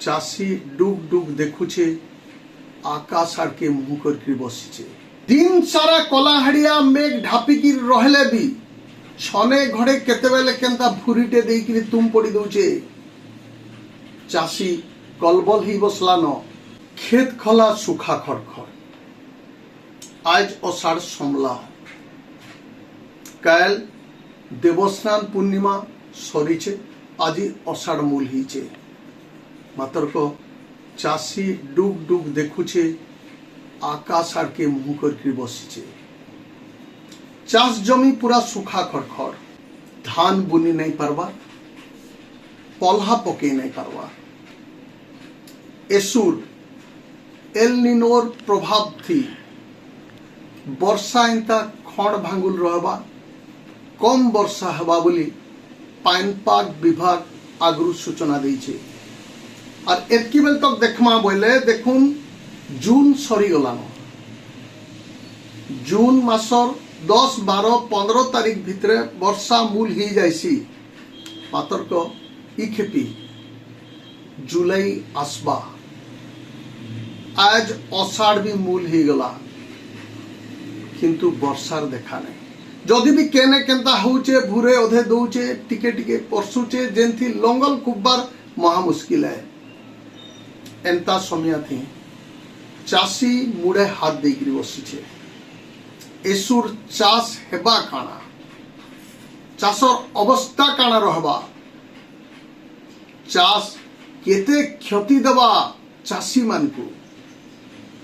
चाषी डुग डुग देखुचे आकाश आड़के मुह करके बसीचे। दिन सारा कलाहाड़िया मेघ ढापिकी रहले भी छने घड़े केतेबेले केंता भूरीटे देइकिरी तुम पड़ी दउचे। चाषी कलबल ही बसलान खेत खला सुखा खड़खड़। आज अषाढ़ समला काल देवस्नान पूर्णिमा सरीचे आज अषाढ़ मूल हीचे। मात्र को चाषी डुग डुग देखुचे आकाश आड़के मुह करके बसीचे। चाष जमी पूरा सुखा खड़खड़। धान बुनी नहीं पारवा, पल्हा पके नहीं पारवा। एसुर एल निनोर प्रभाव थी वर्षा इंता खड़ भांगुल रहबा, कम वर्षा हवा बोली पानीपाग विभाग आगु सूचना देइछे। और एतकी बेल तक देखमा बोले देखुन जून सरी गलान। जून मासर 10, 12, 15 तारीख भितरे वर्षा मूल ही जाइसी। मात्र को इ खेपी जुलाई आसबा। आज अषाढ़ भी मूल ही गला किंतु वर्षार देखा नहीं। जदि भी केने केंता होचे भूरे अधे दौचे टिके टिके परसुचे जेंथी लंगल कुब्बार महा मुश्किल है। एंता समय थी चाषी मुड़े हाथ देकरी बसीचे। एसुर चाष हेबा काना, चाषर अवस्था काना रहबा, चाष केते क्षति देबा चाषी मान को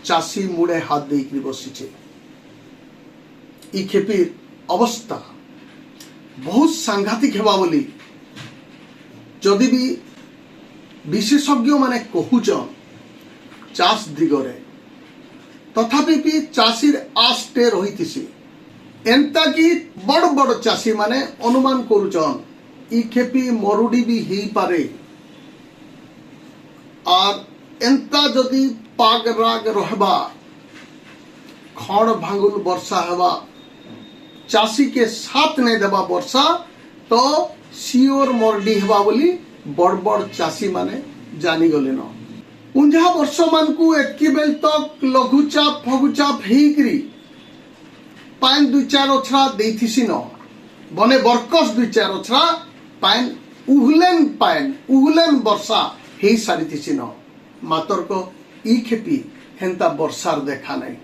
चाषी मुड़े हाथ देकरी बसीचे। इ खेपीर अवस्था बहुत सांघातिक हेबा बोली जदि भी विशेषज्ञ माने कहूचन चाष दिगरे, तथापि भी चाषीर आस्टे रही। एंता कि बड़ बड़ चाषी माने अनुमान करुचन इ खेपी मरुड़ी भी ही पारे। और एंता जदि पाग राग रहबा, खड़ भांगुल वर्षा हेबा, चाषी के साथ नहीं देबा वर्षा, तो सियोर मरडी हेबा बोली बड़ बड़ चाषी माने जानी गले न। उंझा वर्ष मान को एतकी बेल तक लघुचाप फघुचाप हेकरी पाइन 2-4 ओछरा देथिसी न। बने बरकस 2-4 ओछरा पाइन उहुलेन वर्षा हे सारिथिसी न। मातर को इ खेपी हेंता वर्षार देखा नहीं।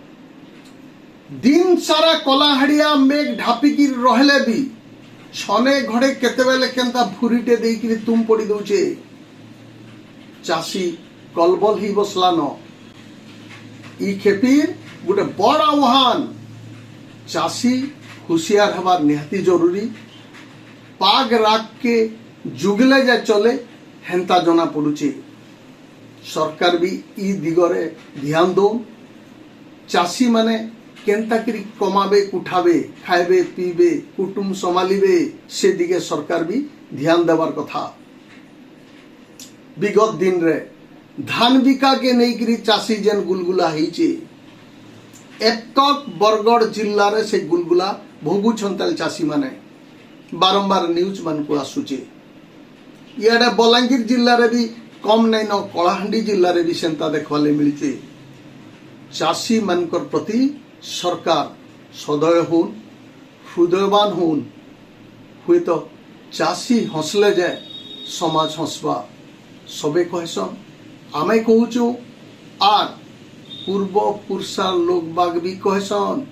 दिन सारा कलाहाड़िया मेघ ढापिकी रहले भी छने घड़े केतेबेले केंता भूरीटे देइकिरी तुम पड़ी दउचे। चाषी कलबल ही बसलान इ खेपीर गोटे बड़ आह्वान। चाषी हुशियार हबार निहाती जरूरी। पाग राग के जुगले जा चले हेंता जना पड़ुचे। सरकार भी इ दिगरे ध्यान दो। चाषी माने केंता करी कमाबे उठाबे खाइबे पीबे कुटुम संभालिबे से दिगे सरकार भी ध्यान देवार कथा। विगत दिन रे धान बिका के नहीं करी चाषी जेन गुलगुला होइचे। एतक बरगढ़ जिल्ला रे से गुलगुला भोगु छंताल चाषी माने बारंबार न्यूज मान को आसुचे। इयाडे बलांगीर जिल्ला रे भी कम नहीं न कलाहांडी जिल्ला रे भी सेंता देखवाले मिलचे। चाषी मानकर प्रति सरकार सदय हुन, हृदयवान हुन। हुए तो चाषी हंसले जाए समाज हंसबा सबे कहसन। आमे कहूचु आर पूर्व पुरुषार लोग बाग भी कहसन